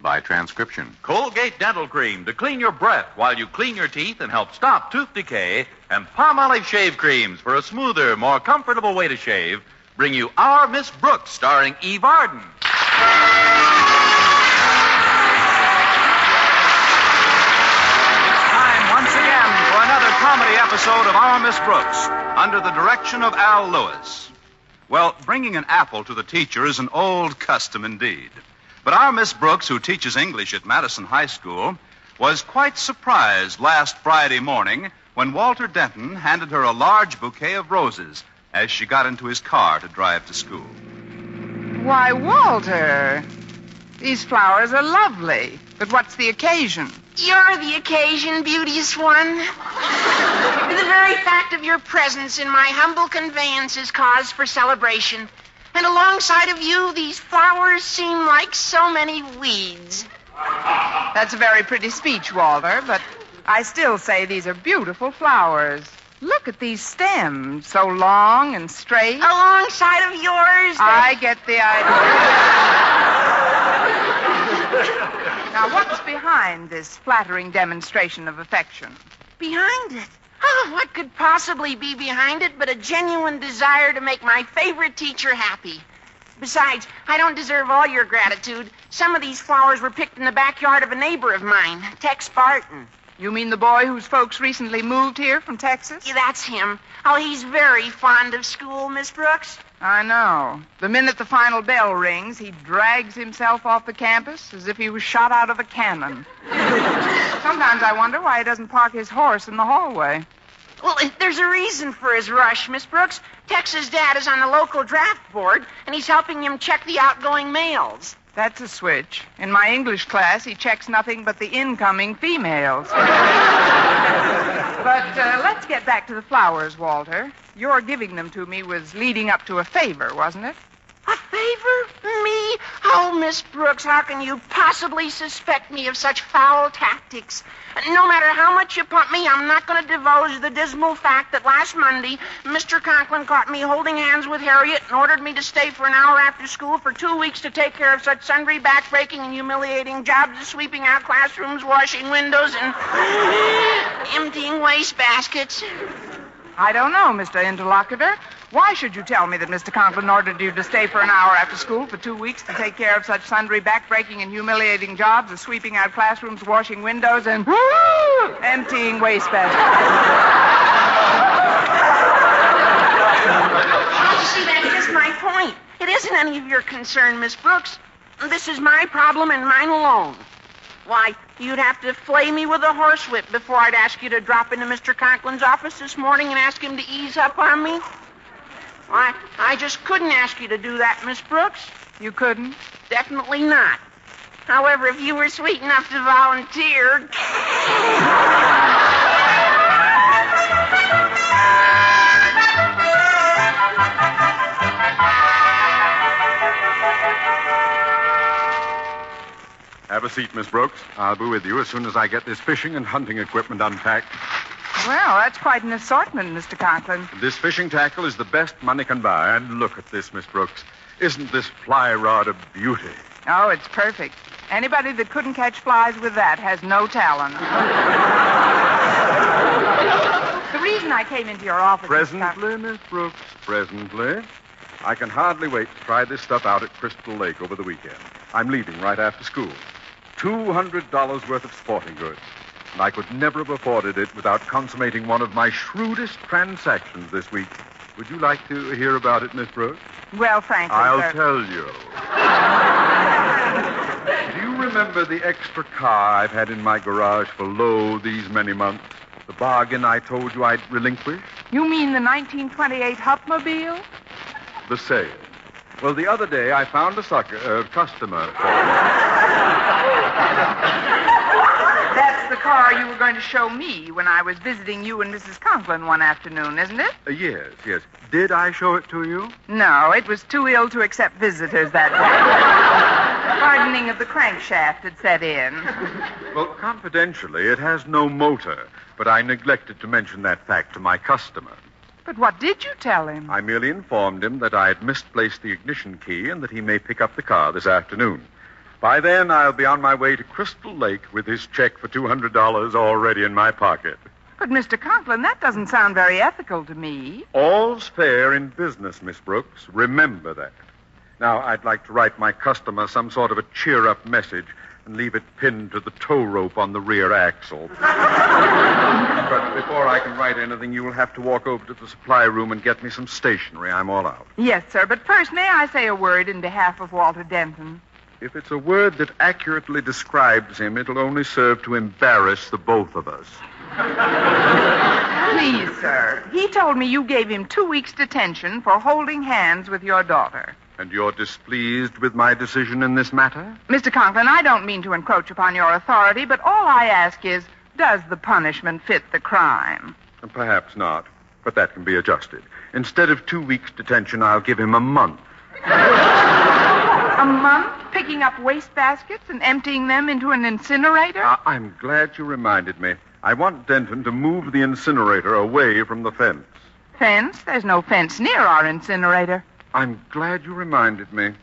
by transcription. Colgate Dental Cream to clean your breath while you clean your teeth and help stop tooth decay. And Palmolive Shave Creams for a smoother, more comfortable way to shave bring you Our Miss Brooks, starring Eve Arden. Once again for another comedy episode of Our Miss Brooks, under the direction of Al Lewis. Well, bringing an apple to the teacher is an old custom indeed. But our Miss Brooks, who teaches English at Madison High School, was quite surprised last Friday morning when Walter Denton handed her a large bouquet of roses as she got into his car to drive to school. Why, Walter, these flowers are lovely. But what's the occasion? You're the occasion, beauteous one. The very fact of your presence in my humble conveyance is cause for celebration. And alongside of you, these flowers seem like so many weeds. That's a very pretty speech, Walter, but I still say these are beautiful flowers. Look at these stems, so long and straight. Alongside of yours? I get the idea. Now, what's behind this flattering demonstration of affection? Behind it? Oh, what could possibly be behind it but a genuine desire to make my favorite teacher happy? Besides, I don't deserve all your gratitude. Some of these flowers were picked in the backyard of a neighbor of mine, Tex Barton. You mean the boy whose folks recently moved here from Texas? Yeah, that's him. Oh, he's very fond of school, Miss Brooks. I know. The minute the final bell rings, he drags himself off the campus as if he was shot out of a cannon. Sometimes I wonder why he doesn't park his horse in the hallway. Well, there's a reason for his rush, Miss Brooks. Tex's dad is on the local draft board, and he's helping him check the outgoing mails. That's a switch. In my English class, he checks nothing but the incoming females. But let's get back to the flowers, Walter. Your giving them to me was leading up to a favor, wasn't it? A favor? Me? Oh, Miss Brooks, how can you possibly suspect me of such foul tactics? No matter how much you pump me, I'm not going to divulge the dismal fact that last Monday, Mr. Conklin caught me holding hands with Harriet and ordered me to stay for an hour after school for 2 weeks to take care of such sundry back-breaking and humiliating jobs as sweeping out classrooms, washing windows, and emptying wastebaskets. I don't know, Mr. Interlocutor. Why should you tell me that Mr. Conklin ordered you to stay for an hour after school for 2 weeks to take care of such sundry back-breaking and humiliating jobs as sweeping out classrooms, washing windows, and emptying wastebaskets? You see, that's just my point. It isn't any of your concern, Miss Brooks. This is my problem and mine alone. Why, you'd have to flay me with a horsewhip before I'd ask you to drop into Mr. Conklin's office this morning and ask him to ease up on me. Why, I just couldn't ask you to do that, Miss Brooks. You couldn't? Definitely not. However, if you were sweet enough to volunteer... Have a seat, Miss Brooks. I'll be with you as soon as I get this fishing and hunting equipment unpacked. Well, that's quite an assortment, Mr. Conklin. This fishing tackle is the best money can buy. And look at this, Miss Brooks. Isn't this fly rod a beauty? Oh, it's perfect. Anybody that couldn't catch flies with that has no talent. The reason I came into your office... Presently, Miss Brooks, presently. I can hardly wait to try this stuff out at Crystal Lake over the weekend. I'm leaving right after school. $200 worth of sporting goods. And I could never have afforded it without consummating one of my shrewdest transactions this week. Would you like to hear about it, Miss Brooks? Well, frankly, I'll tell you. Do you remember the extra car I've had in my garage for, these many months? The bargain I told you I'd relinquish? You mean the 1928 Hupmobile? The same. Well, the other day I found a customer for it. That's the car you were going to show me when I was visiting you and Mrs. Conklin one afternoon, isn't it? Yes. Did I show it to you? No, it was too ill to accept visitors that day. Hardening of the crankshaft had set in. Well, confidentially, it has no motor, but I neglected to mention that fact to my customer. But what did you tell him? I merely informed him that I had misplaced the ignition key and that he may pick up the car this afternoon. By then, I'll be on my way to Crystal Lake with his check for $200 already in my pocket. But, Mr. Conklin, that doesn't sound very ethical to me. All's fair in business, Miss Brooks. Remember that. Now, I'd like to write my customer some sort of a cheer-up message and leave it pinned to the tow rope on the rear axle. But before I can write anything, you will have to walk over to the supply room and get me some stationery. I'm all out. Yes, sir, but first, may I say a word in behalf of Walter Denton? If it's a word that accurately describes him, it'll only serve to embarrass the both of us. Please, sir. He told me you gave him 2 weeks' detention for holding hands with your daughter. And you're displeased with my decision in this matter? Mr. Conklin, I don't mean to encroach upon your authority, but all I ask is, does the punishment fit the crime? Perhaps not, but that can be adjusted. Instead of 2 weeks' detention, I'll give him a month. A month picking up waste baskets and emptying them into an incinerator? I'm glad you reminded me. I want Denton to move the incinerator away from the fence. Fence? There's no fence near our incinerator. I'm glad you reminded me.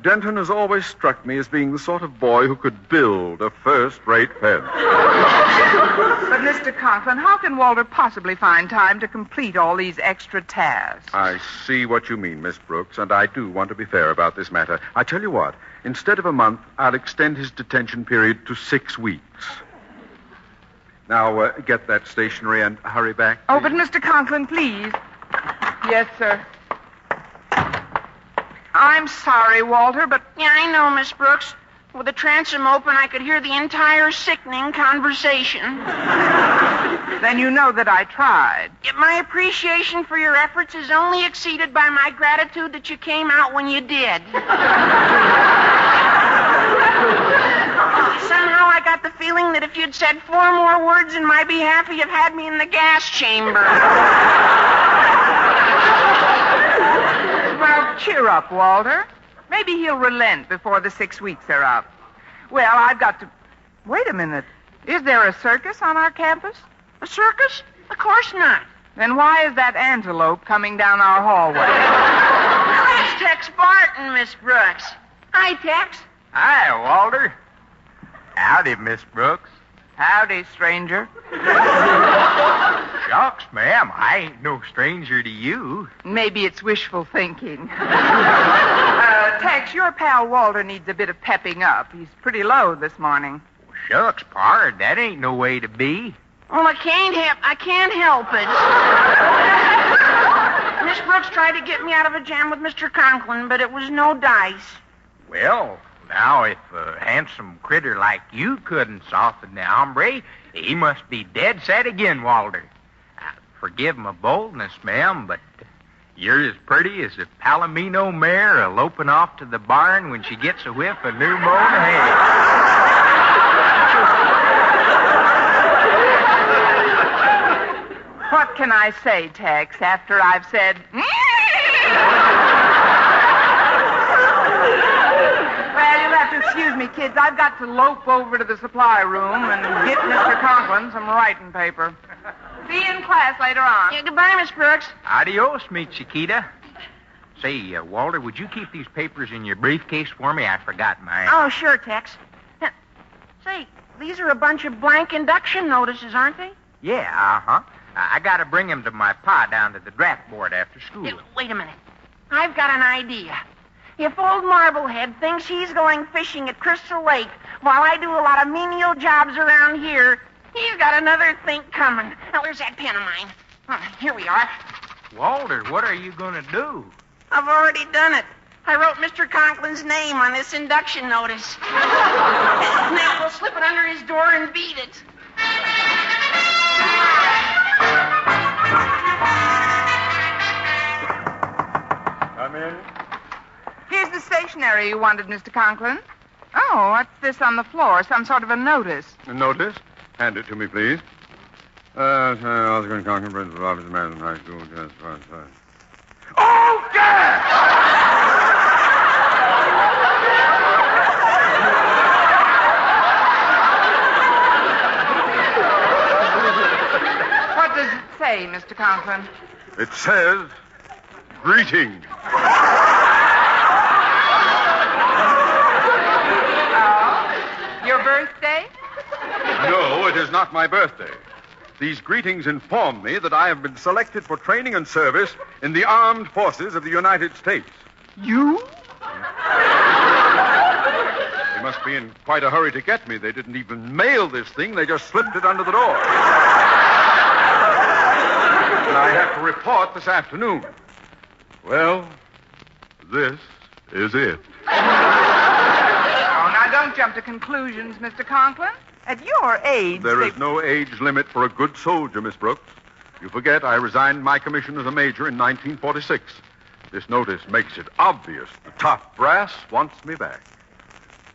Denton has always struck me as being the sort of boy who could build a first-rate fence. But, Mr. Conklin, how can Walter possibly find time to complete all these extra tasks? I see what you mean, Miss Brooks, and I do want to be fair about this matter. I tell you what, instead of a month, I'll extend his detention period to 6 weeks. Now, get that stationery and hurry back. Oh, but Mr. Conklin, please. Yes, sir. I'm sorry, Walter, but... Yeah, I know, Miss Brooks. With the transom open, I could hear the entire sickening conversation. Then you know that I tried. Yet my appreciation for your efforts is only exceeded by my gratitude that you came out when you did. Somehow I got the feeling that if you'd said 4 more words in my behalf, you'd have had me in the gas chamber. Well, cheer up, Walter. Maybe he'll relent before the 6 weeks are up. Well, I've got to... Wait a minute. Is there a circus on our campus? A circus? Of course not. Then why is that antelope coming down our hallway? Well, that's Tex Barton, Miss Brooks. Hi, Tex. Hi, Walter. Howdy, Miss Brooks. Howdy, stranger. Shucks, ma'am, I ain't no stranger to you. Maybe it's wishful thinking. Tex, your pal Walter needs a bit of pepping up. He's pretty low this morning. Shucks, pard, that ain't no way to be. Well, I can't help it. Miss Brooks tried to get me out of a jam with Mr. Conklin, but it was no dice. Well, now, if a handsome critter like you couldn't soften the hombre, he must be dead set again, Walter. Forgive my boldness, ma'am, but you're as pretty as a Palomino mare eloping off to the barn when she gets a whiff of new mown hay. What can I say, Tex, after I've said... Well, you'll have to excuse me, kids. I've got to lope over to the supply room and get Mr. Conklin some writing paper. See you in class later on. Yeah, goodbye, Miss Brooks. Adios, mi chiquita. Say, Walter, would you keep these papers in your briefcase for me? I forgot mine. Oh, sure, Tex. Say, these are a bunch of blank induction notices, aren't they? Yeah, uh-huh. I gotta bring him to my pa down to the draft board after school. Yeah, wait a minute. I've got an idea. If old Marblehead thinks he's going fishing at Crystal Lake while I do a lot of menial jobs around here, he's got another think coming. Now, where's that pen of mine? Here we are. Walter, what are you gonna do? I've already done it. I wrote Mr. Conklin's name on this induction notice. Now we'll slip it under his door and beat it. Come in. Here's the stationery you wanted, Mr. Conklin. Oh, what's this on the floor? Some sort of a notice. A notice? Hand it to me, please. Oscar Conklin, principal office of Madison High School. Oh, God! What does it say, Mr. Conklin? It says, greeting. birthday? No, it is not my birthday. These greetings inform me that I have been selected for training and service in the armed forces of the United States. You? They must be in quite a hurry to get me. They didn't even mail this thing. They just slipped it under the door. And I have to report this afternoon. Well, this is it. Oh, now don't jump to conclusions, Mr. Conklin. At your age... There is no age limit for a good soldier, Miss Brooks. You forget I resigned my commission as a major in 1946. This notice makes it obvious the top brass wants me back.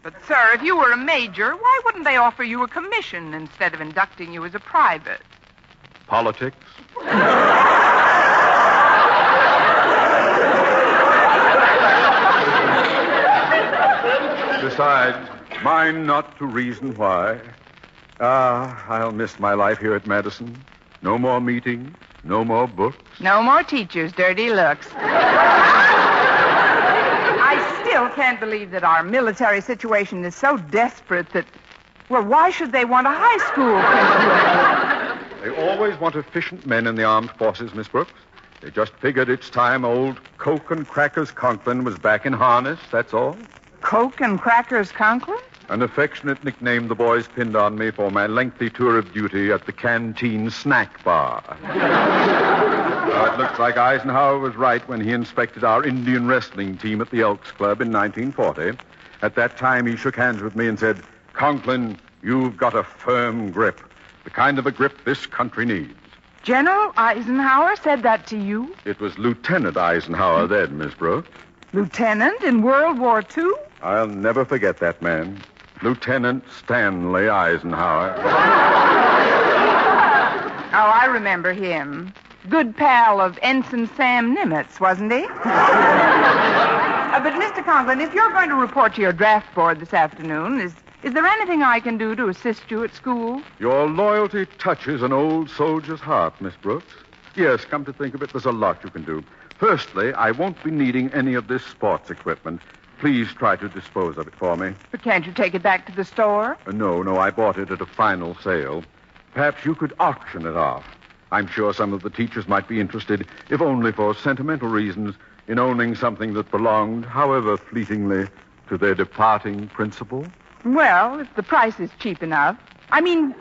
But, sir, if you were a major, why wouldn't they offer you a commission instead of inducting you as a private? Politics? Besides, mine not to reason why. I'll miss my life here at Madison. No more meetings, no more books. No more teachers' dirty looks. I still can't believe that our military situation is so desperate that... Well, why should they want a high school principal? They always want efficient men in the armed forces, Miss Brooks. They just figured it's time old Coke and Crackers Conklin was back in harness, that's all. Coke and Crackers Conklin? An affectionate nickname the boys pinned on me for my lengthy tour of duty at the canteen snack bar. It looks like Eisenhower was right when he inspected our Indian wrestling team at the Elks Club in 1940. At that time, he shook hands with me and said, "Conklin, you've got a firm grip, the kind of a grip this country needs." General Eisenhower said that to you? It was Lieutenant Eisenhower then, Miss Brooks. Lieutenant in World War II? I'll never forget that man. Lieutenant Stanley Eisenhower. Oh, I remember him. Good pal of Ensign Sam Nimitz, wasn't he? But, Mr. Conklin, if you're going to report to your draft board this afternoon, is there anything I can do to assist you at school? Your loyalty touches an old soldier's heart, Miss Brooks. Yes, come to think of it, there's a lot you can do. Firstly, I won't be needing any of this sports equipment. Please try to dispose of it for me. But can't you take it back to the store? No, I bought it at a final sale. Perhaps you could auction it off. I'm sure some of the teachers might be interested, if only for sentimental reasons, in owning something that belonged, however fleetingly, to their departing principal. Well, if the price is cheap enough. I mean,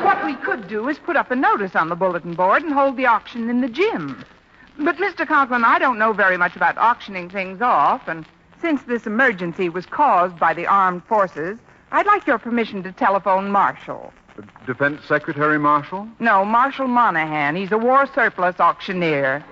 what we could do is put up a notice on the bulletin board and hold the auction in the gym. But, Mr. Conklin, I don't know very much about auctioning things off, and since this emergency was caused by the armed forces, I'd like your permission to telephone Marshall. Defense Secretary Marshall? No, Marshall Monahan. He's a war surplus auctioneer.